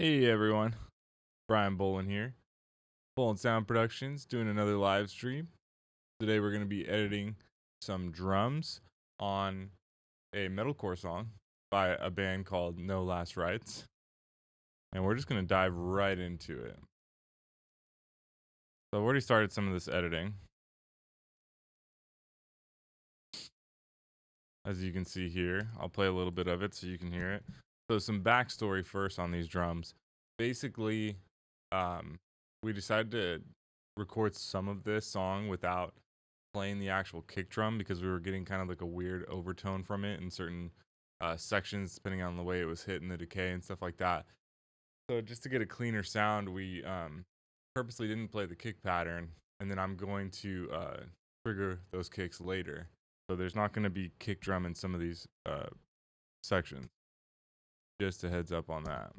Hey everyone, Brian Bolin here. Bolin Sound Productions doing another live stream. Today we're going to be editing some drums on a metalcore song by a band called No Last Rites. And we're just going to dive right into it. So I've already started some of this editing. As you can see here, I'll play a little bit of it so you can hear it. So some backstory first on these drums. Basically, we decided to record some of this song without playing the actual kick drum because we were getting kind of like a weird overtone from it in certain sections, depending on the way it was hit and the decay and stuff like that. So just to get a cleaner sound, we purposely didn't play the kick pattern, and then I'm going to trigger those kicks later. So there's not going to be kick drum in some of these sections. Just a heads up on that.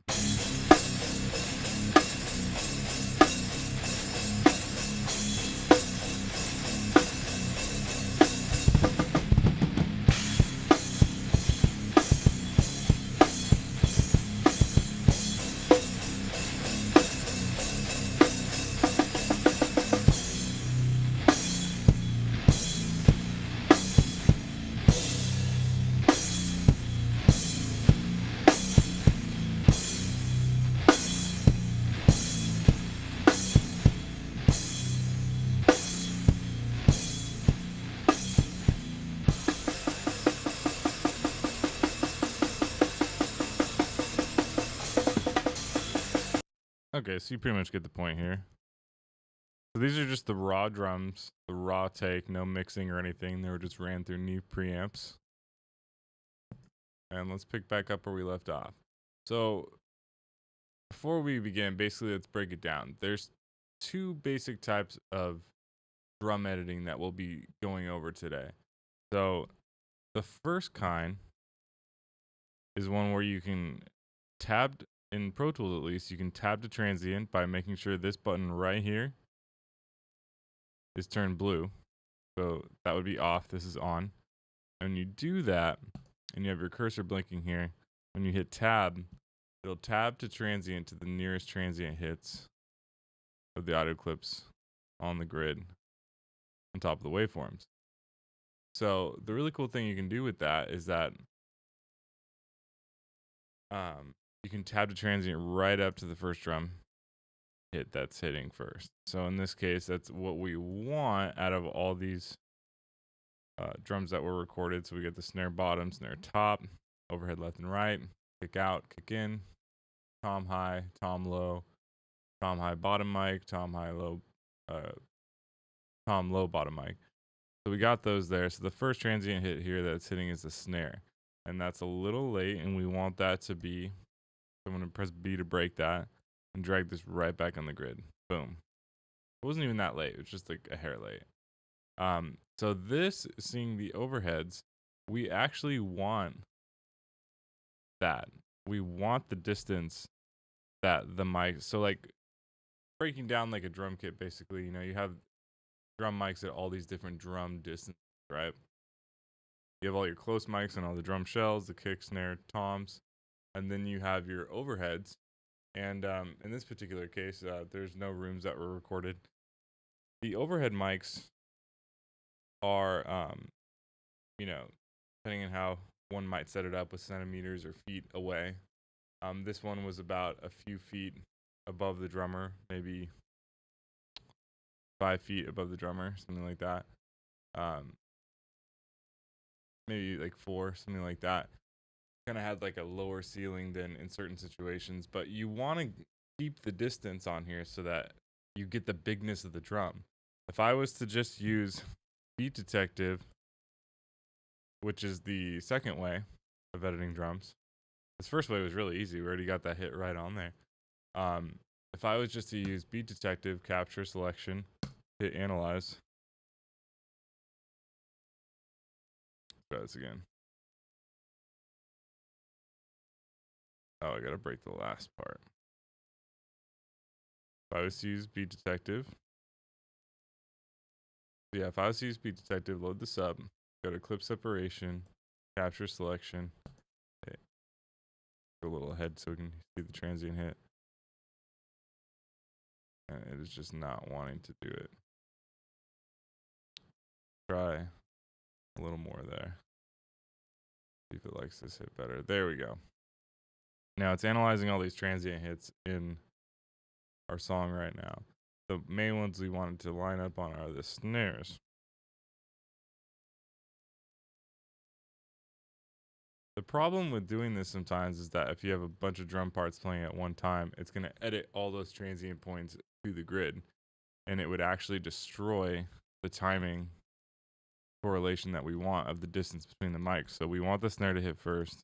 Okay, so you pretty much get the point here. So these are just the raw drums, the raw take, no mixing or anything. They were just ran through new preamps. And let's pick back up where we left off. So before we begin, basically let's break it down. There's two basic types of drum editing that we'll be going over today. So the first kind is one where you can tab, in Pro Tools at least, you can tab to transient by making sure this button right here is turned blue. So that would be off, this is on. And when you do that, and you have your cursor blinking here, when you hit tab, it'll tab to transient to the nearest transient hits of the audio clips on the grid on top of the waveforms. So the really cool thing you can do with that is that you can tab to transient right up to the first drum hit that's hitting first. So in this case, that's what we want out of all these drums that were recorded. So we get the snare bottom, snare top, overhead left and right, kick out, kick in, tom high, tom low, tom high bottom mic, tom high low, tom low bottom mic. So we got those there. So the first transient hit here that's hitting is the snare, and that's a little late, and we want that to be, so I'm going to press B to break that and drag this right back on the grid. Boom. It wasn't even that late. It was just like a hair late. So this, seeing the overheads, we actually want that. We want the distance that the mic, so like breaking down like a drum kit, basically, you have drum mics at all these different drum distances, right? You have all your close mics and all the drum shells, the kick, snare, toms, and then you have your overheads. And in this particular case, there's no rooms that were recorded. The overhead mics are, depending on how one might set it up with centimeters or feet away. This one was about a few feet above the drummer, maybe 5 feet above the drummer, something like that. Maybe like 4, something like that. Kind of had like a lower ceiling than in certain situations, but you want to keep the distance on here so that you get the bigness of the drum. If I was to just use Beat Detective, which is the second way of editing drums, this first way was really easy. We already got that hit right on there. If I was just to use Beat Detective, capture, selection, hit analyze. Try this again. Oh, I gotta break the last part. If I was to use Beat Detective, yeah, if I was to use Beat Detective, load this up, go to clip separation, capture selection. Okay. Go a little ahead so we can see the transient hit. and it is just not wanting to do it. Try a little more there. See if it likes this hit better. There we go. Now it's analyzing all these transient hits in our song right now. The main ones we wanted to line up on are the snares. The problem with doing this sometimes is that if you have a bunch of drum parts playing at one time, it's going to edit all those transient points to the grid, and it would actually destroy the timing correlation that we want of the distance between the mics. So we want the snare to hit first,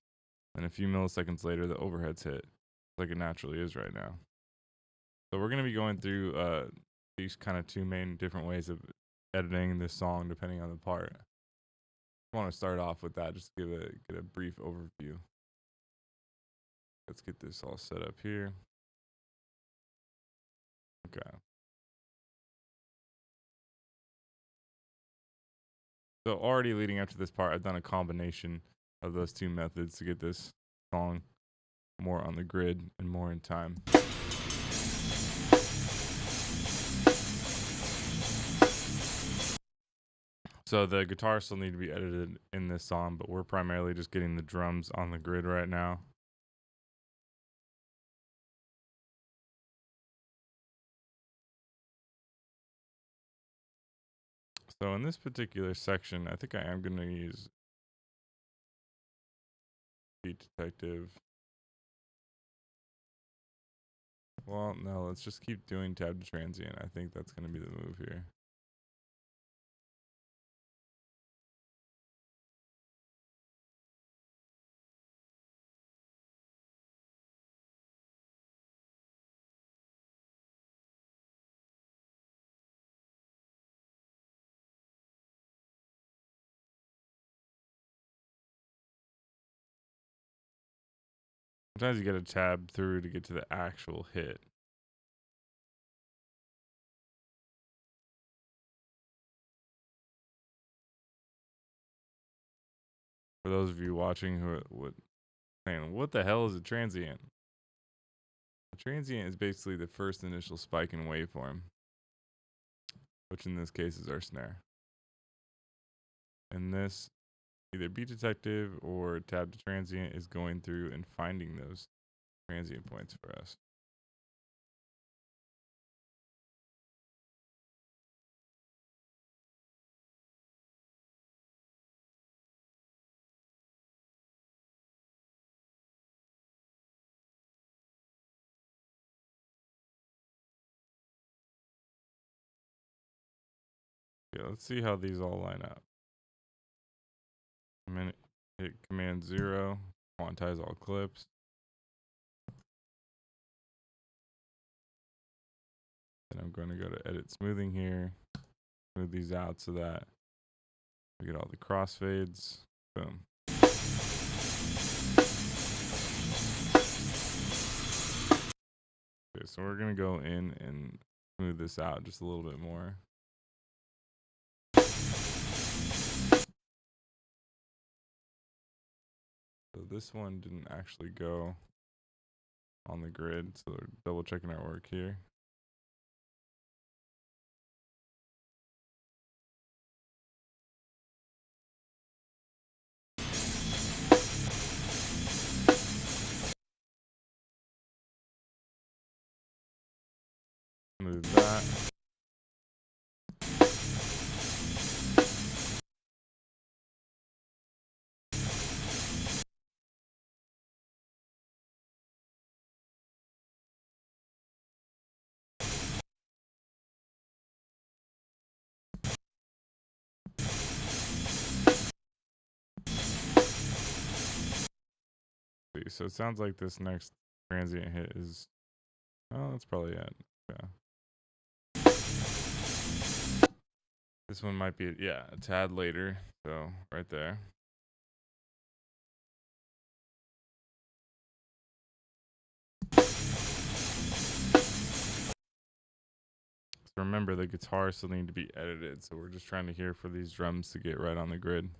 and a few milliseconds later, the overheads hit, like it naturally is right now. So we're going to be going through these kind of two main different ways of editing this song depending on the part. I want to start off with that just to get a brief overview. Let's get this all set up here. Okay. So already leading up to this part, I've done a combination of those two methods to get this song more on the grid and more in time. So the guitars still need to be edited in this song, but we're primarily just getting the drums on the grid right now. So in this particular section, I think I am going to use Beat Detective. Well, no, let's just keep doing tab to transient. I think that's going to be the move here. Sometimes you got to tab through to get to the actual hit. For those of you watching who would saying, what the hell is a transient? A transient is basically the first initial spike in waveform, which in this case is our snare. And this, either Beat Detective or tab to transient, is going through and finding those transient points for us. Okay, let's see how these all line up. I'm gonna hit Command 0, quantize all clips. Then I'm going to go to Edit Smoothing here, smooth these out so that we get all the crossfades. Boom. Okay, so we're going to go in and smooth this out just a little bit more. So this one didn't actually go on the grid, so we're double checking our work here. Move that. So it sounds like this next transient hit is, oh, that's probably it. Yeah. This one might be, yeah, a tad later. So right there. So remember, the guitars still need to be edited. So we're just trying to hear for these drums to get right on the grid.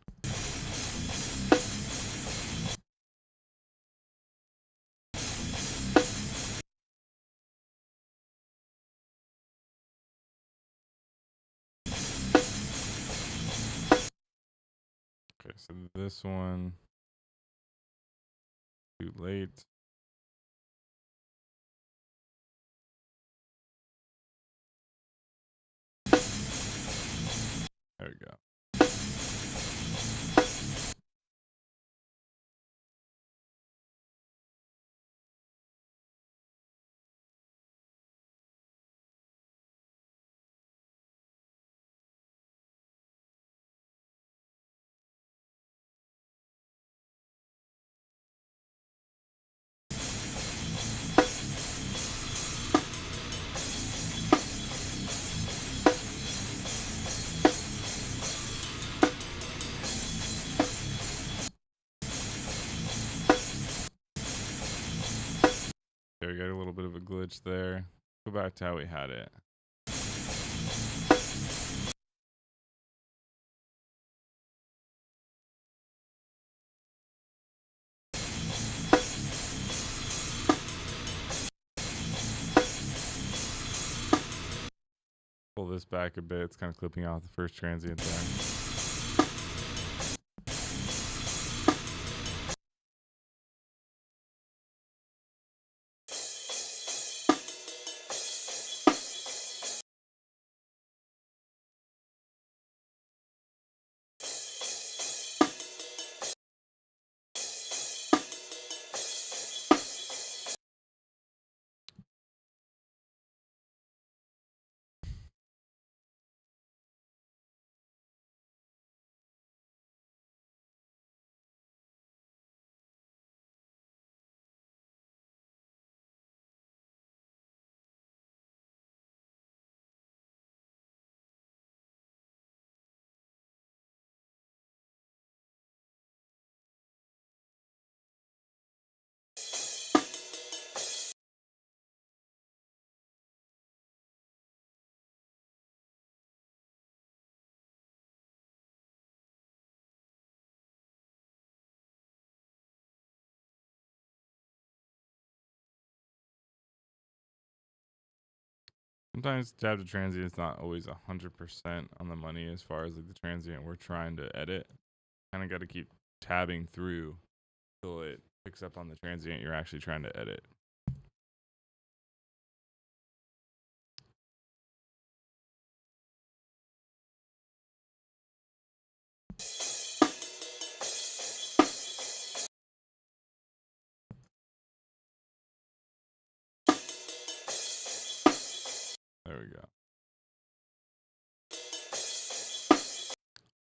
So this one, too late. There we go. Okay, we got a little bit of a glitch there. Go back to how we had it. Pull this back a bit. It's kind of clipping off the first transient there. Sometimes tab to transient is not always 100% on the money as far as like the transient we're trying to edit. Kind of got to keep tabbing through till it picks up on the transient you're actually trying to edit. There we go.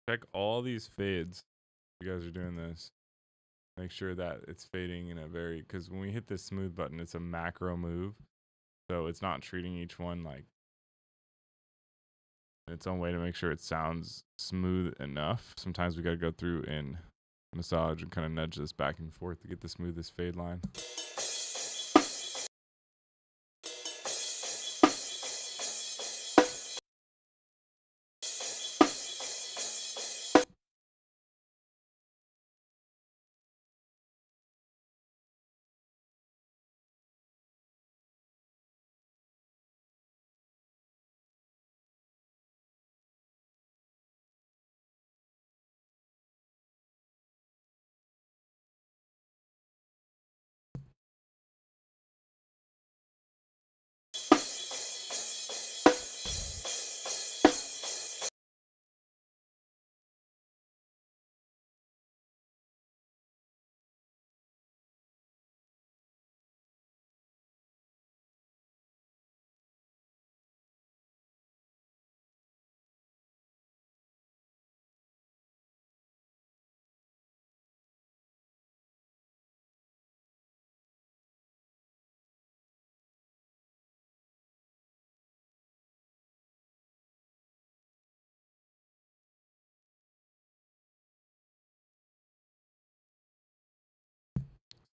Check all these fades. You guys are doing this. Make sure that it's fading in a very, because when we hit this smooth button, it's a macro move. So it's not treating each one like its own way to make sure it sounds smooth enough. Sometimes we got to go through and massage and kind of nudge this back and forth to get the smoothest fade line.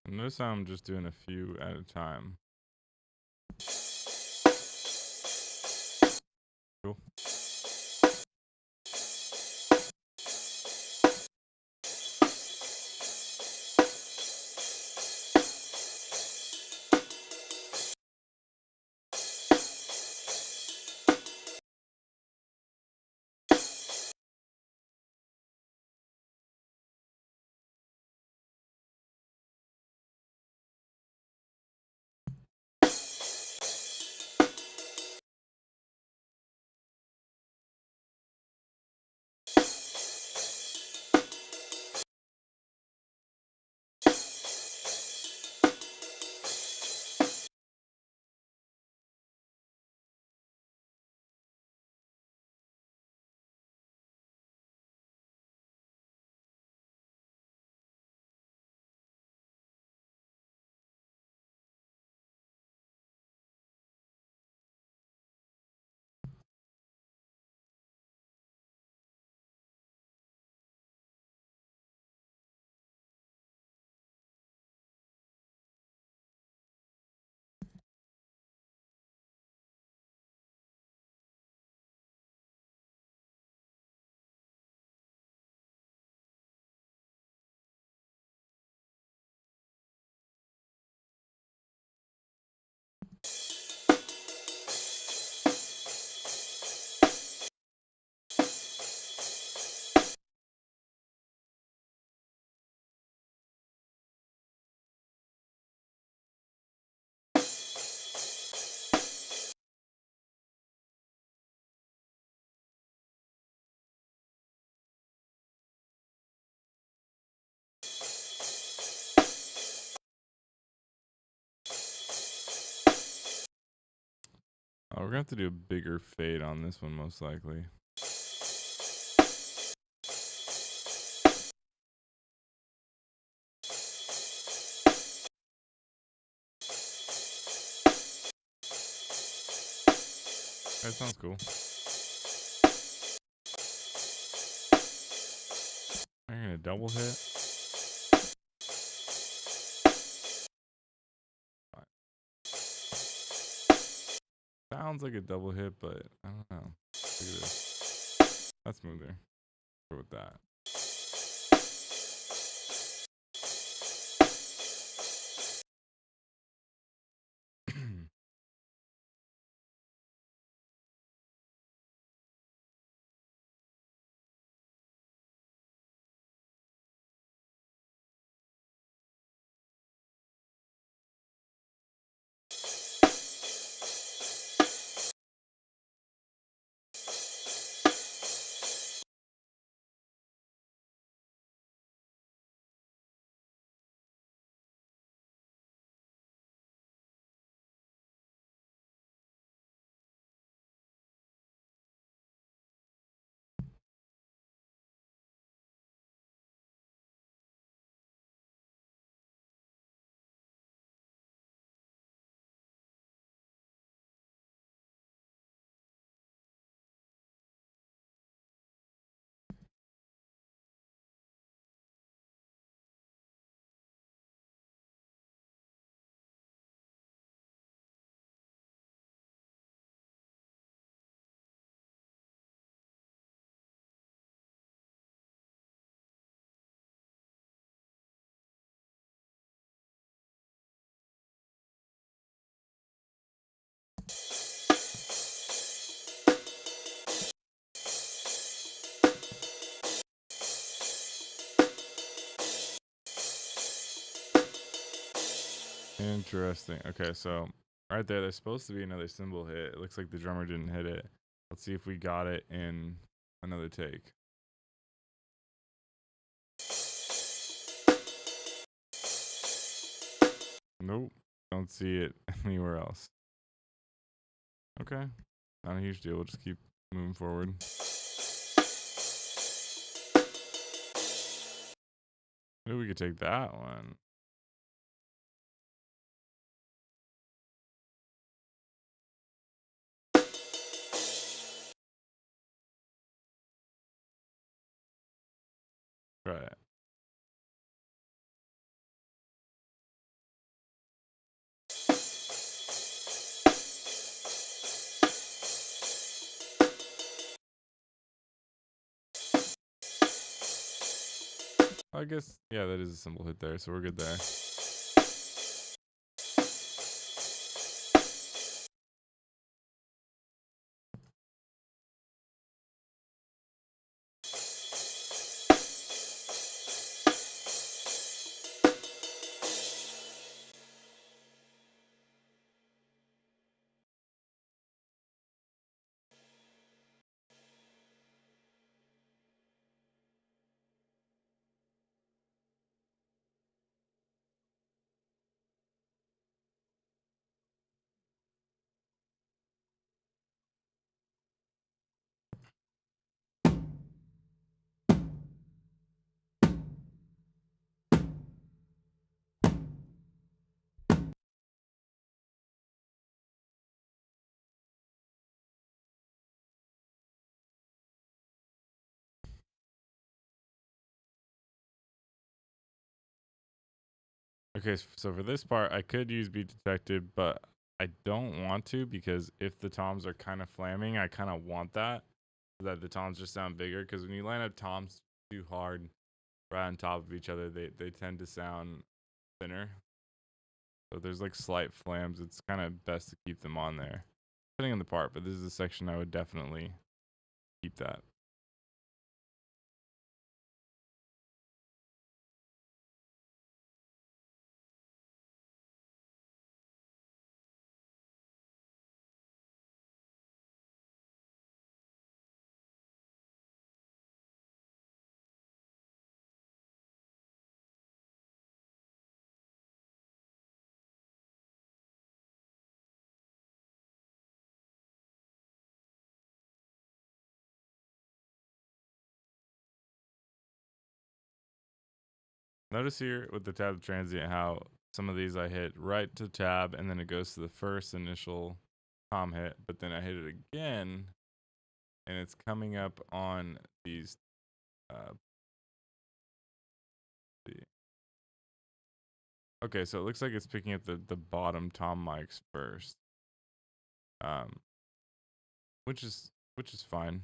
And notice how I'm just doing a few at a time. Cool. Oh, we're gonna have to do a bigger fade on this one, most likely. That sounds cool. I'm gonna double hit. Sounds like a double hit, but I don't know. Look at this. That's smoother. Go with that. Interesting. Okay, so right there, there's supposed to be another cymbal hit. It looks like the drummer didn't hit it. Let's see if we got it in another take. Nope. Don't see it anywhere else. Okay. Not a huge deal. We'll just keep moving forward. Maybe we could take that one. Try it. I guess, yeah, that is a cymbal hit there, so we're good there. Okay, so for this part, I could use Beat Detected, but I don't want to because if the toms are kind of flamming, I kind of want that the toms just sound bigger. Because when you line up toms too hard right on top of each other, they tend to sound thinner. So there's like slight flams. It's kind of best to keep them on there, depending on the part. But this is a section I would definitely keep that. Notice here with the tab transient how some of these I hit right to tab and then it goes to the first initial tom hit, but then I hit it again and it's coming up on these okay, so it looks like it's picking up the bottom tom mics first. Which is fine.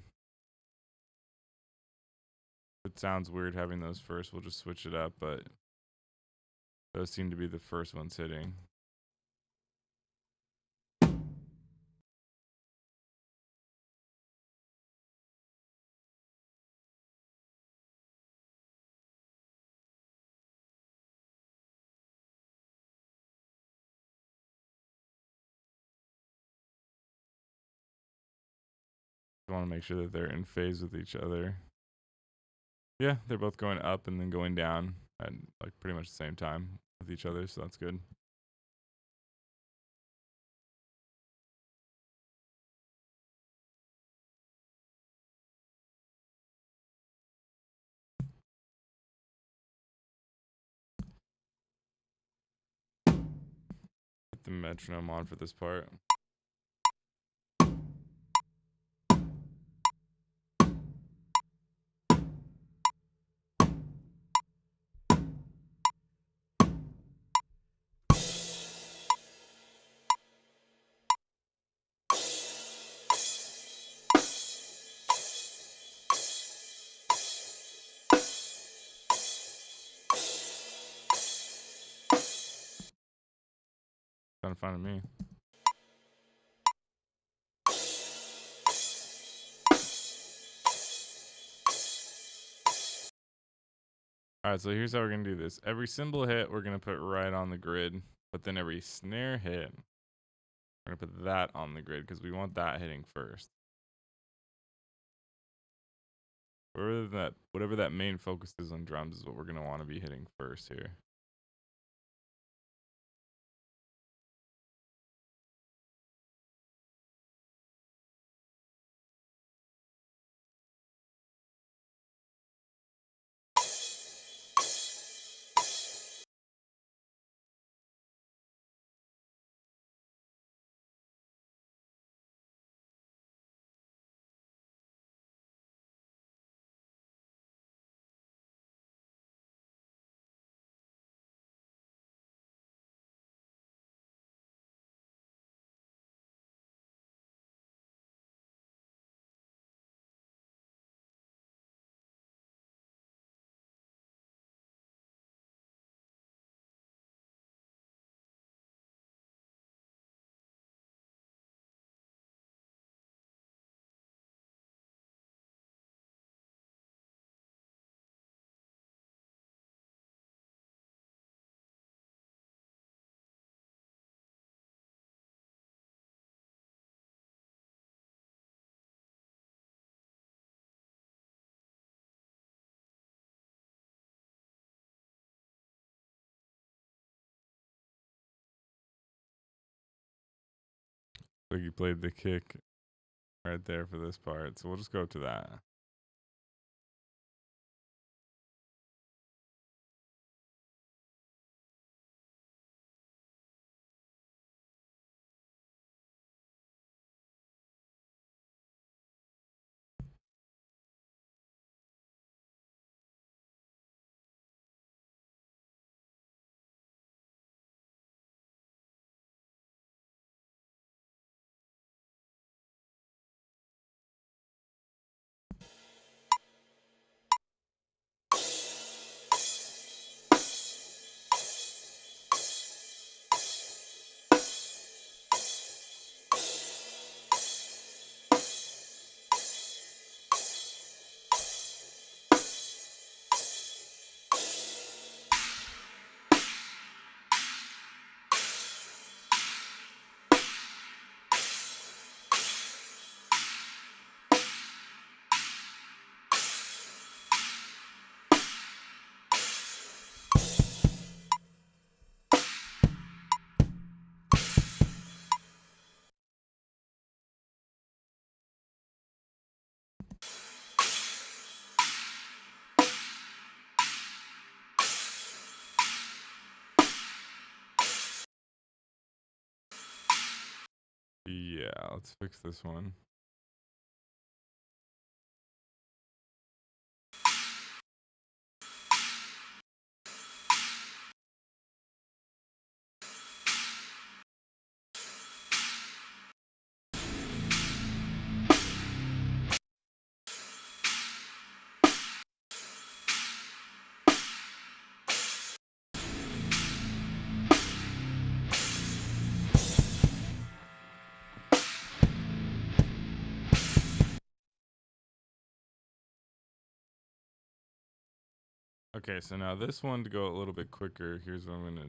It sounds weird having those first. We'll just switch it up, but those seem to be the first ones hitting. I want to make sure that they're in phase with each other. Yeah, they're both going up and then going down at like pretty much the same time with each other, so that's good. Put the metronome on for this part. Sounded fine to me. All right, so here's how we're gonna do this. Every cymbal hit, we're gonna put right on the grid, but then every snare hit, we're gonna put that on the grid because we want that hitting first. Whatever that main focus is on drums is what we're gonna want to be hitting first here. Like you played the kick right there for this part, so we'll just go to that. Yeah, let's fix this one. Okay, so now this one to go a little bit quicker. Here's what I'm gonna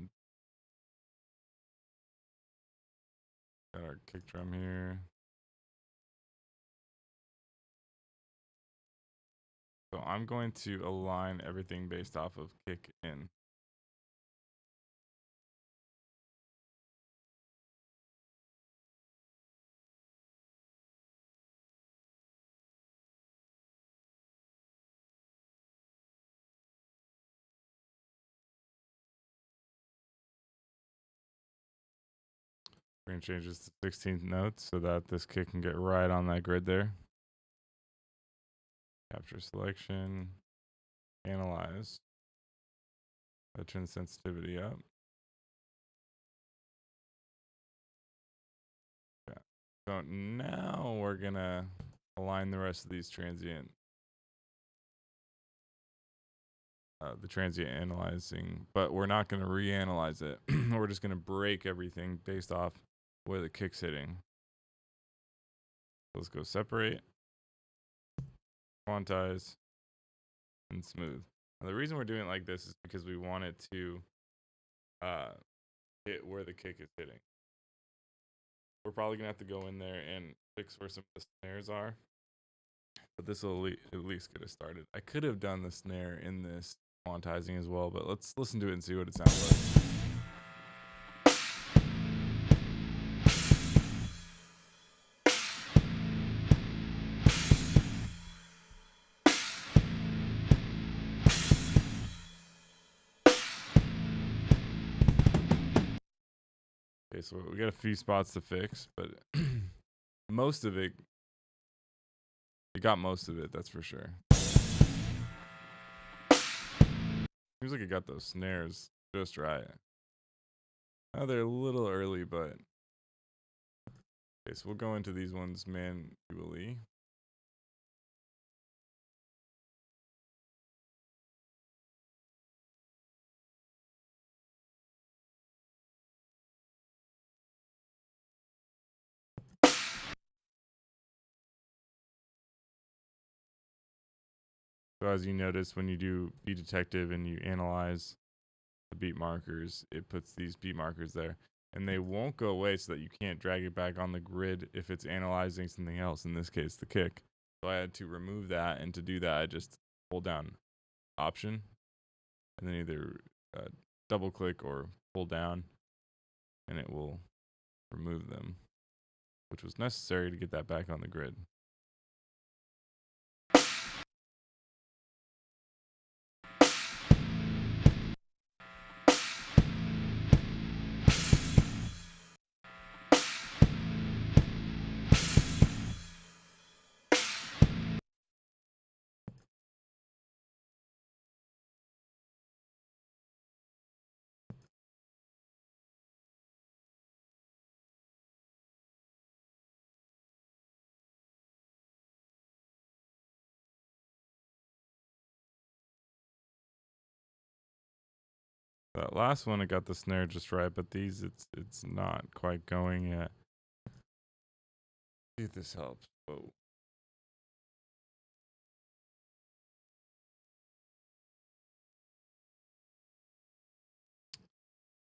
got our kick drum here. So I'm going to align everything based off of kick in. We're gonna change this to 16th notes so that this kick can get right on that grid there. Capture selection, analyze. I turn the sensitivity up. Yeah. So now we're gonna align the rest of these transient, the transient analyzing, but we're not gonna reanalyze it. We're just gonna break everything based off where the kick's hitting. So let's go separate, quantize, and smooth. Now, the reason we're doing it like this is because we want it to hit where the kick is hitting. We're probably gonna have to go in there and fix where some of the snares are, but this will at least get us started. I could have done the snare in this quantizing as well, but let's listen to it and see what it sounds like. Okay, so we got a few spots to fix, but most of it, you got most of it, that's for sure. Seems like it got those snares just right. Oh, they're a little early, but okay, so we'll go into these ones manually. So as you notice, when you do Beat Detective and you analyze the beat markers, it puts these beat markers there. And they won't go away so that you can't drag it back on the grid if it's analyzing something else, in this case, the kick. So I had to remove that, and to do that, I just hold down Option, and then either double click or pull down, and it will remove them, which was necessary to get that back on the grid. That last one, I got the snare just right, but these, it's not quite going yet. See if this helps. Whoa.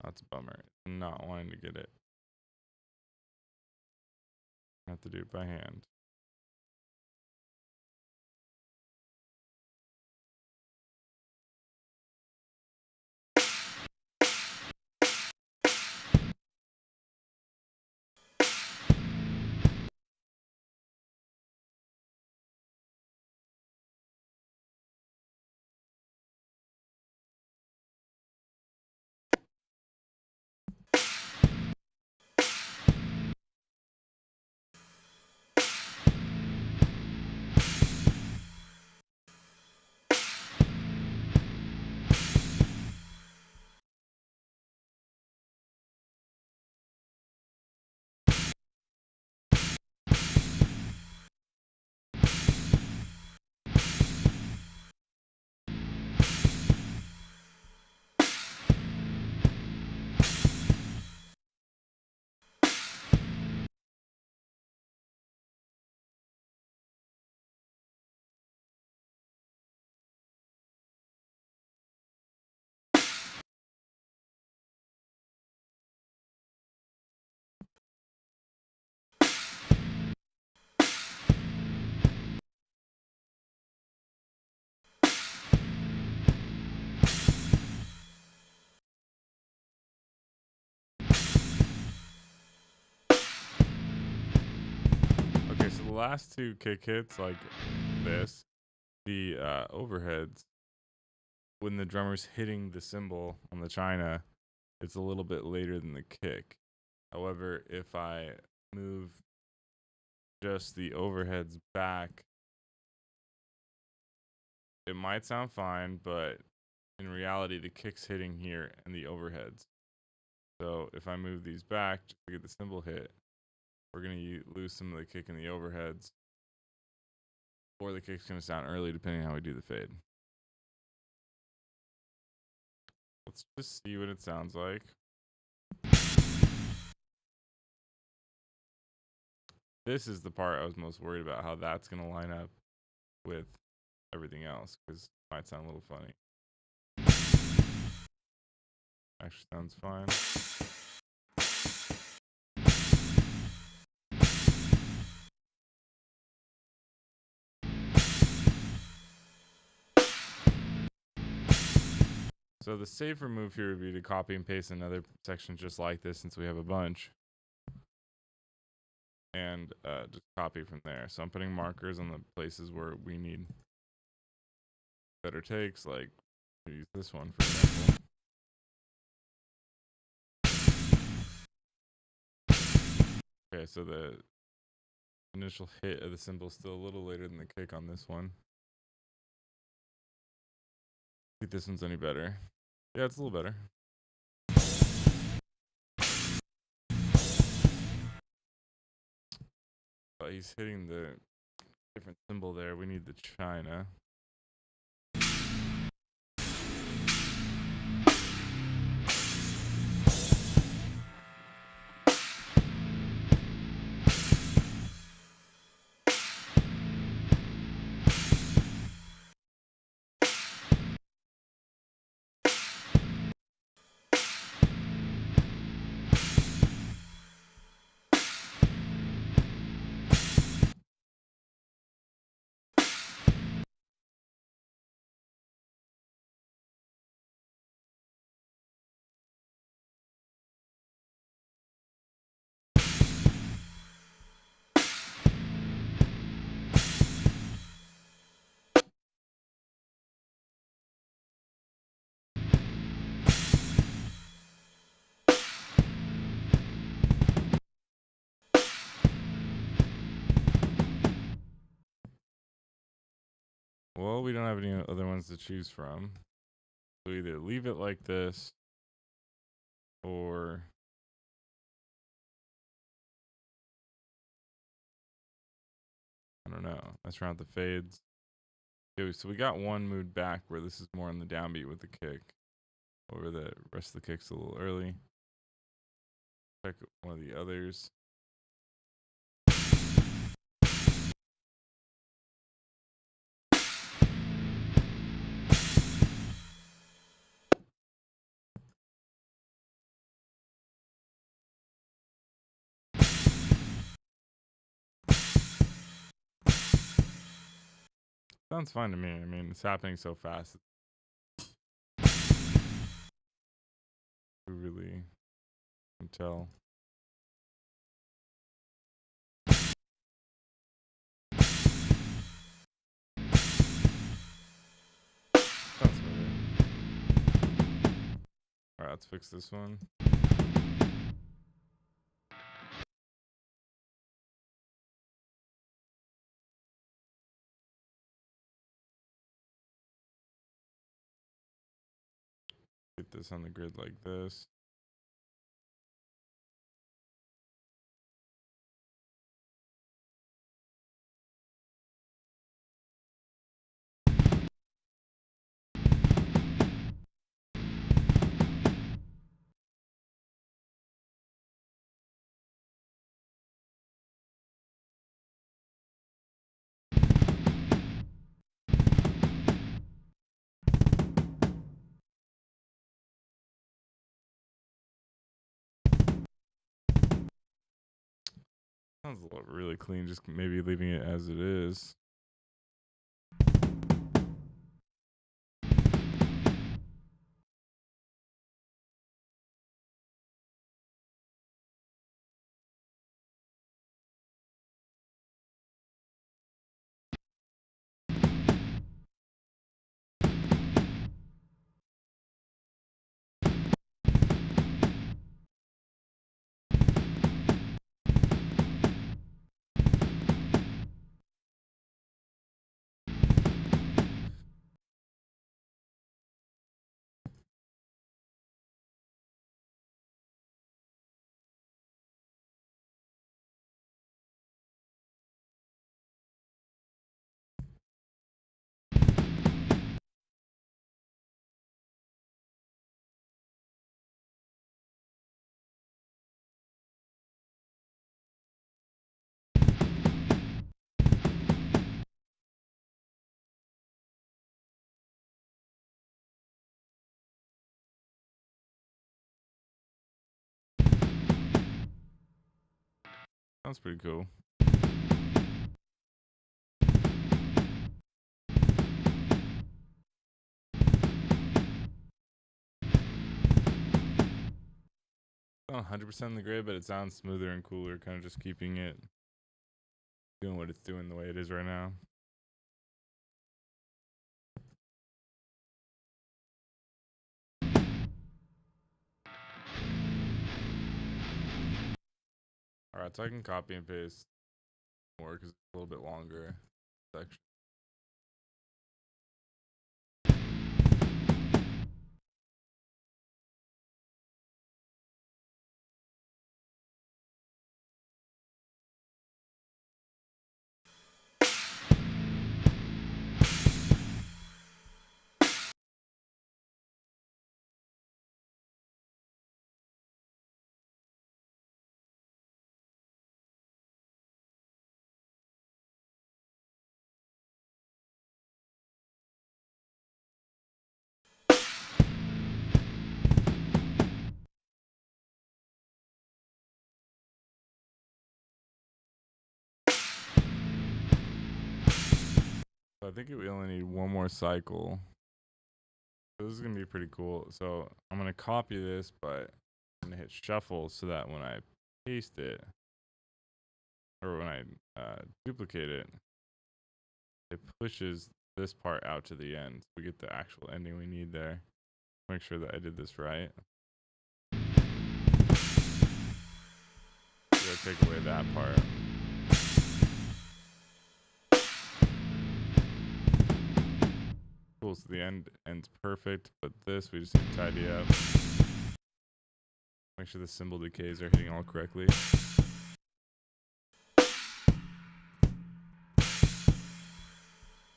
That's a bummer. Not wanting to get it. I have to do it by hand. last two kick hits like this, the overheads, when the drummer's hitting the cymbal on the china, it's a little bit later than the kick. However, if I move just the overheads back, it might sound fine, but in reality, the kick's hitting here and the overheads. So if I move these back to get the cymbal hit, we're going to lose some of the kick in the overheads, or the kick's going to sound early depending on how we do the fade. Let's just see what it sounds like. This is the part I was most worried about, how that's going to line up with everything else, because it might sound a little funny. Actually sounds fine. So the safer move here would be to copy and paste another section just like this, since we have a bunch, and just copy from there. So I'm putting markers on the places where we need better takes, like use this one for example. Okay, so the initial hit of the cymbal is still a little later than the kick on this one. See if this one's any better. Yeah, it's a little better. But he's hitting the different cymbal there. We need the china. Well, we don't have any other ones to choose from. So either leave it like this, or I don't know, mess around with the fades. Okay, so we got one mood back where this is more on the downbeat with the kick, over the rest of the kicks a little early. Check one of the others. Sounds fine to me. I mean, it's happening so fast. Who really can tell? Sounds smooth. Alright, let's fix this one. Get this on the grid like this. Sounds really clean, just maybe leaving it as it is. Sounds pretty cool. Not 100% in the grid, but it sounds smoother and cooler, kind of just keeping it doing what it's doing the way it is right now. All right, so I can copy and paste more because it's a little bit longer section. So I think we only need one more cycle. So this is gonna be pretty cool. So I'm gonna copy this, but I'm gonna hit shuffle so that when I paste it, or when I duplicate it, it pushes this part out to the end. So we get the actual ending we need there. Make sure that I did this right. Gotta take away that part. Cool, so the end ends perfect, but this we just need to tidy up. Make sure the cymbal decays are hitting all correctly.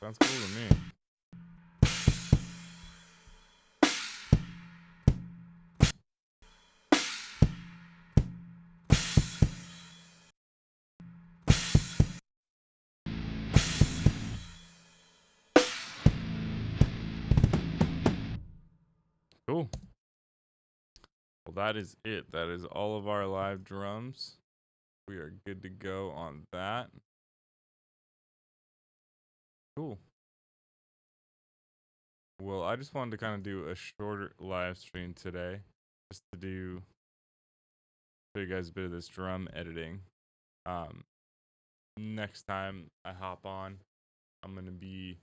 Sounds cool to me. Cool. Well, that is it. That is all of our live drums. We are good to go on that. Cool. Well, I just wanted to kind of do a shorter live stream today, just to show you guys a bit of this drum editing. Next time I hop on, I'm gonna be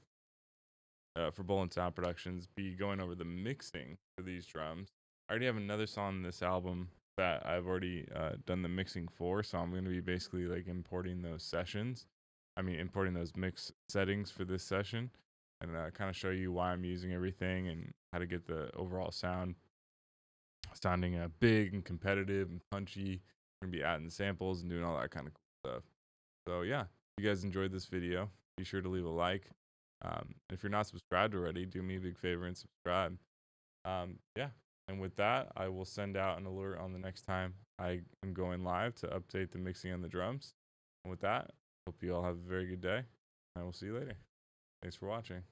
for Bowl and Sound Productions, be going over the mixing for these drums. I already have another song in this album that I've already done the mixing for, so I'm going to be basically like importing those sessions. I mean, importing those mix settings for this session, and kind of show you why I'm using everything and how to get the overall sound sounding big and competitive and punchy. I'm going to be adding samples and doing all that kind of cool stuff. So yeah, if you guys enjoyed this video, be sure to leave a like. If you're not subscribed already, do me a big favor and subscribe. Yeah, and with that, I will send out an alert on the next time I am going live to update the mixing on the drums. And with that, hope you all have a very good day. I will see you later. Thanks for watching.